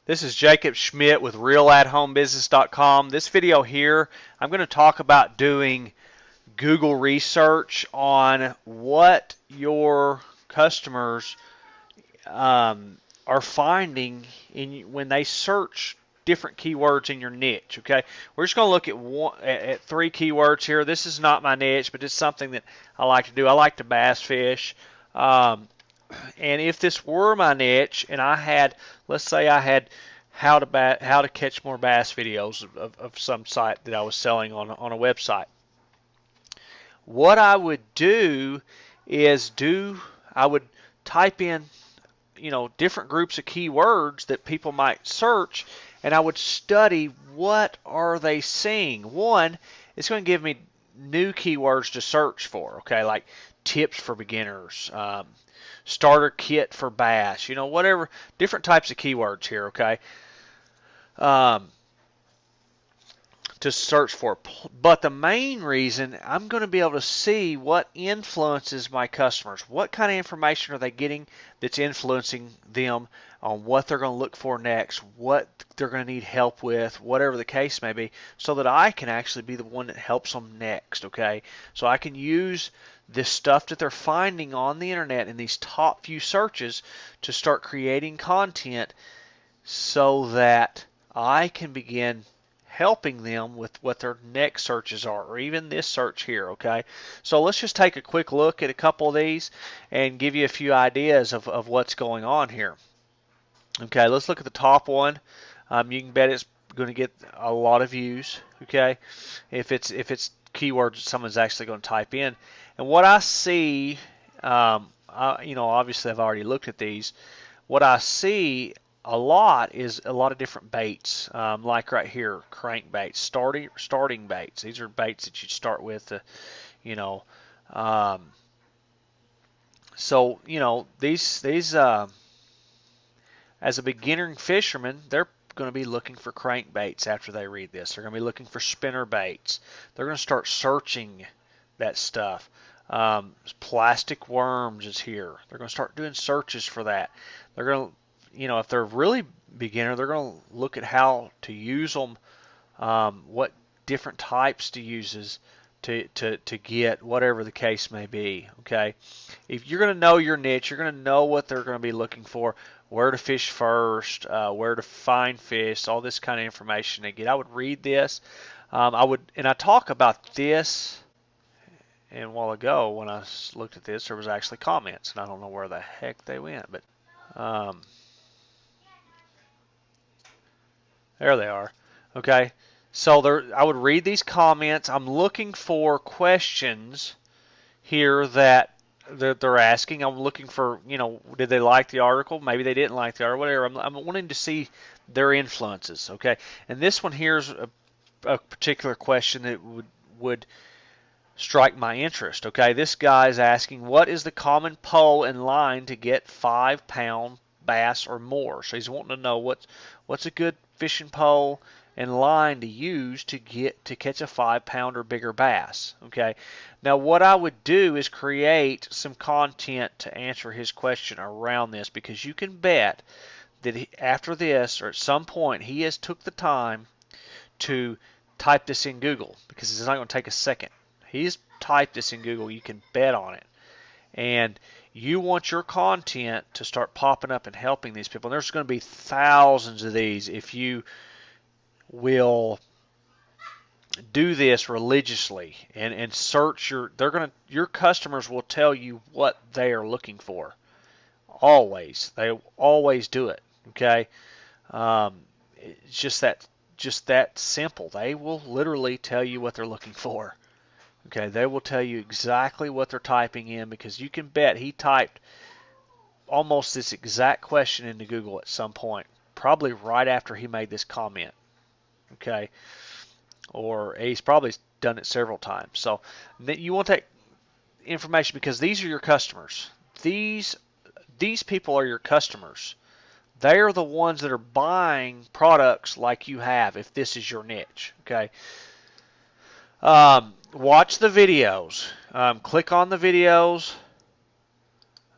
This is Jacob Schmitt with RealAtHomeBusiness.com. This video here, I'm going to talk about doing Google research on what your customers are finding when they search different keywords in your niche. Okay, we're just going to look at three keywords here. This is not my niche, but it's something that I like to do. I like to bass fish. And if this were my niche, and I had, let's say I had how to catch more bass videos of some site that I was selling on a website, what I would do is I would type in different groups of keywords that people might search, and I would study what are they seeing. One, it's going to give me new keywords to search for, okay, like tips for beginners, starter kit for bass, whatever, different types of keywords here, okay, to search for. But the main reason, I'm going to be able to see what influences my customers. What kind of information are they getting that's influencing them on what they're going to look for next, what they're going to need help with, whatever the case may be, so that I can actually be the one that helps them next, okay? So I can use this stuff that they're finding on the internet in these top few searches to start creating content so that I can begin helping them with what their next searches are, or even this search here, okay? So let's just take a quick look at a couple of these and give you a few ideas of what's going on here. Okay, let's look at the top one. You can bet it's going to get a lot of views, okay, if it's keywords that someone's actually going to type in. And what I see, obviously I've already looked at these. What I see a lot is a lot of different baits, like right here, crankbaits, starting baits. These are baits that you start with, so these as a beginner fisherman, they're going to be looking for crankbaits after they read this. They're going to be looking for spinner baits. They're going to start searching that stuff. Plastic worms is here. They're going to start doing searches for that. They're going to, if they're really beginner, they're going to look at how to use them, what different types to use to get, whatever the case may be. Okay, if you're going to know your niche, you're going to know what they're going to be looking for, where to fish first, where to find fish, all this kind of information they get. I would read this. And I talk about this. And a while ago, when I looked at this, there was actually comments, and I don't know where the heck they went, but there they are. Okay, so I would read these comments. I'm looking for questions here that they're asking. I'm looking for, did they like the article? Maybe they didn't like the article, whatever. I'm wanting to see their influences, okay? And this one here's a particular question that would strike my interest, okay? This guy's asking, what is the common pole and line to get 5-pound bass or more? So he's wanting to know what's a good fishing pole and line to use to catch a 5-pound or bigger bass. Okay, now what I would do is create some content to answer his question around this, because you can bet that after this, or at some point, he has took the time to type this in Google, because it's not going to take a second. He's typed this in Google. You can bet on it. And you want your content to start popping up and helping these people. And there's going to be thousands of these if you will do this religiously and search your customers will tell you what they are looking for. Always. They always do it. Okay? It's just that simple. They will literally tell you what they're looking for. Okay, they will tell you exactly what they're typing in, because you can bet he typed almost this exact question into Google at some point, probably right after he made this comment. Okay, or he's probably done it several times. So you want that information, because these are your customers. These people are your customers. They are the ones that are buying products like you have, if this is your niche. Okay. Watch the videos. Click on the videos.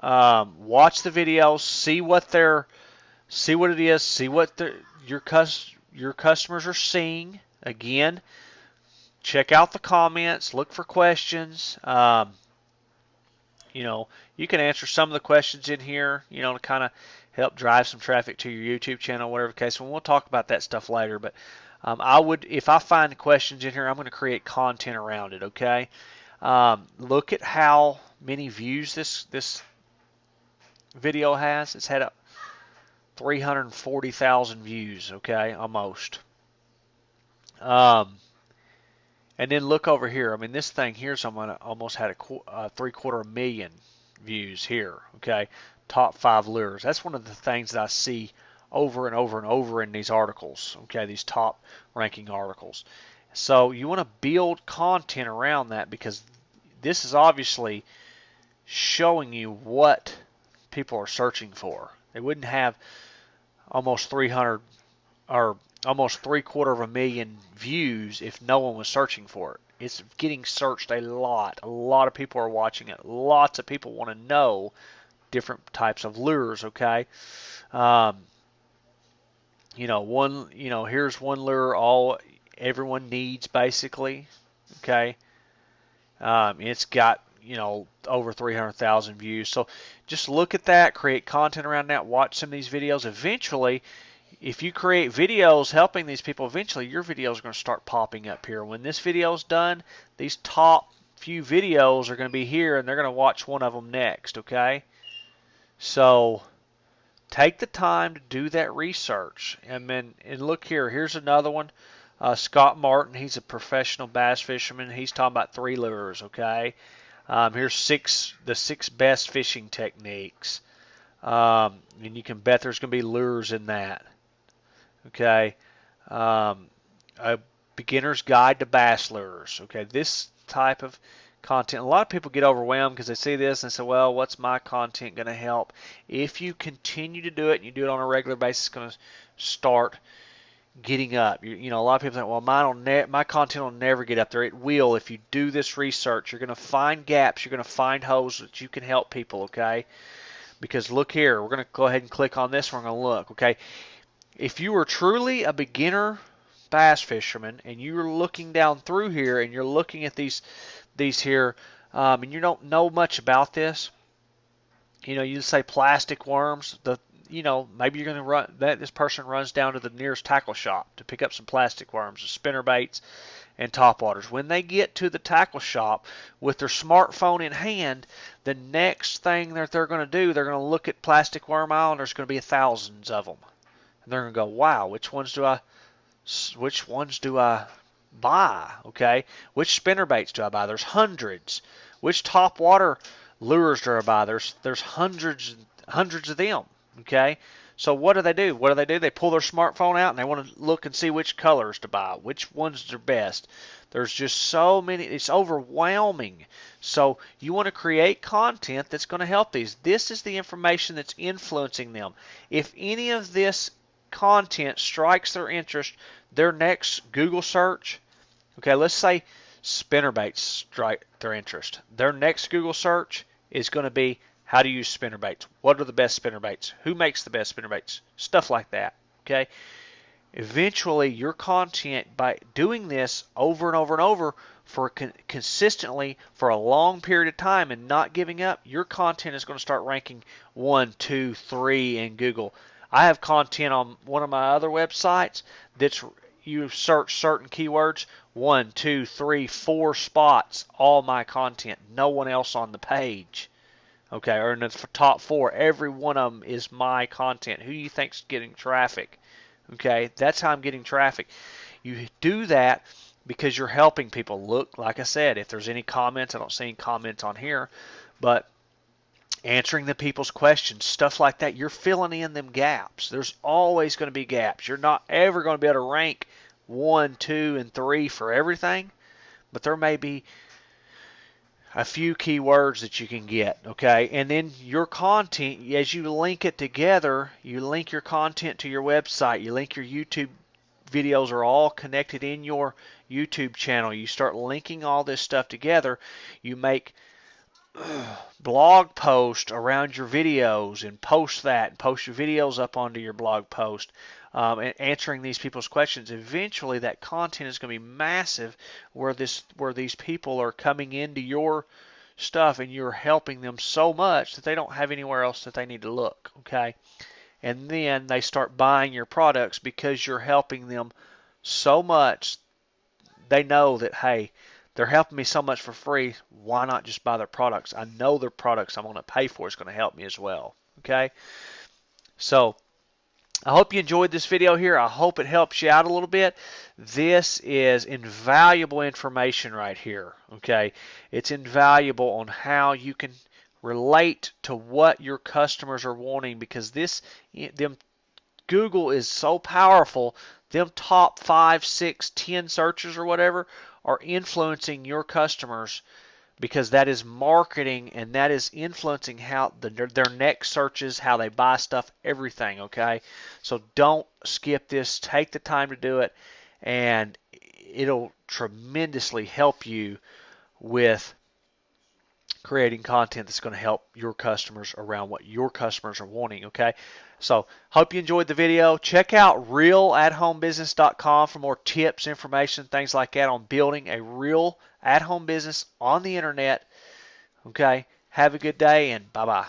Watch the videos. See what they're see what it is, see what your customers are seeing. Again, check out the comments, look for questions. You know, you can answer some of the questions in here, you know, to kind of help drive some traffic to your YouTube channel, whatever the case. And we'll talk about that stuff later. But I would, if I find questions in here, I'm going to create content around it. Okay. Look at how many views this video has. It's had 340,000 views. Okay, almost. And then look over here. I mean, this thing here's almost had a 3/4 million views here. Okay, top 5 lures. That's one of the things that I see over and over and over in these articles. Okay, these top ranking articles. So you want to build content around that, because this is obviously showing you what people are searching for. They wouldn't have almost 300 or almost 3/4 of a million views if no one was searching for it. It's getting searched a lot. A lot of people are watching it. Lots of people want to know different types of lures. Okay, you know, here's one lure everyone needs basically. Okay, it's got, you know, over 300,000 views. So just look at that, create content around that, watch some of these videos. Eventually, if you create videos helping these people, eventually your videos are going to start popping up here. When this video is done, these top few videos are going to be here, and they're going to watch one of them next. Okay, so take the time to do that research. And look here, here's another one. Scott Martin, he's a professional bass fisherman. He's talking about 3 lures. Okay, here's the 6 best fishing techniques, and you can bet there's going to be lures in that. Okay, a beginner's guide to bass lures. Okay, this type of content. A lot of people get overwhelmed because they see this and say, well, what's my content going to help? If you continue to do it and you do it on a regular basis, it's going to start getting up. You know, a lot of people think, well, my content will never get up there. It will if you do this research. You're going to find gaps. You're going to find holes that you can help people. Okay, because look here, we're going to go ahead and click on this. We're going to look. Okay, if you are truly a beginner bass fisherman and you're looking down through here and you're looking at these here, and you don't know much about this, you know, you say plastic worms. You know, maybe you're going to this person runs down to the nearest tackle shop to pick up some plastic worms, spinner baits, and topwaters. When they get to the tackle shop with their smartphone in hand, the next thing that they're going to do, they're going to look at plastic worm aisle, and there's going to be thousands of them. And they're going to go, wow, which ones do I buy? Okay, which spinner baits do I buy? There's hundreds. Which top water lures do I buy? There's hundreds of them. Okay, so what do? They pull their smartphone out and they want to look and see which colors to buy, which ones are best. There's just so many. It's overwhelming. So you want to create content that's going to help these. This is the information that's influencing them. If any of this content strikes their interest, their next Google search, okay, let's say spinnerbaits strike their interest. Their next Google search is going to be how to use spinnerbaits. What are the best spinnerbaits? Who makes the best spinnerbaits? Stuff like that. Okay. Eventually, your content, by doing this over and over and over for consistently for a long period of time and not giving up, your content is going to start ranking 1, 2, 3 in Google. I have content on one of my other websites that's, you search certain keywords, 1, 2, 3, 4 spots, all my content, no one else on the page. Okay, or in the top 4, every one of them is my content. Who do you think's getting traffic? Okay, that's how I'm getting traffic. You do that because you're helping people. Look, like I said, if there's any comments, I don't see any comments on here, but answering the people's questions, stuff like that, you're filling in them gaps. There's always going to be gaps. You're not ever going to be able to rank 1, 2, and 3 for everything, but there may be a few keywords that you can get, okay? And then your content, as you link it together, you link your content to your website, you link your YouTube videos are all connected in your YouTube channel. You start linking all this stuff together. You make blog post around your videos and post that and post your videos up onto your blog post, and answering these people's questions. Eventually that content is going to be massive, where these people are coming into your stuff and you're helping them so much that they don't have anywhere else that they need to look. Okay, and then they start buying your products because you're helping them so much. They know that, hey, they're helping me so much for free, why not just buy their products? I know their products I'm going to pay for is going to help me as well. Okay, so I hope you enjoyed this video here. I hope it helps you out a little bit. This is invaluable information right here. Okay, it's invaluable on how you can relate to what your customers are wanting, because them Google is so powerful. Them top 5, 6, 10 searches or whatever are influencing your customers, because that is marketing and that is influencing how their next searches, how they buy stuff, everything. Okay, so don't skip this. Take the time to do it, and it'll tremendously help you with creating content that's going to help your customers around what your customers are wanting. Okay, so hope you enjoyed the video. Check out realathhomebusiness.com for more tips, information, things like that on building a real at-home business on the internet. Okay, have a good day, and bye-bye.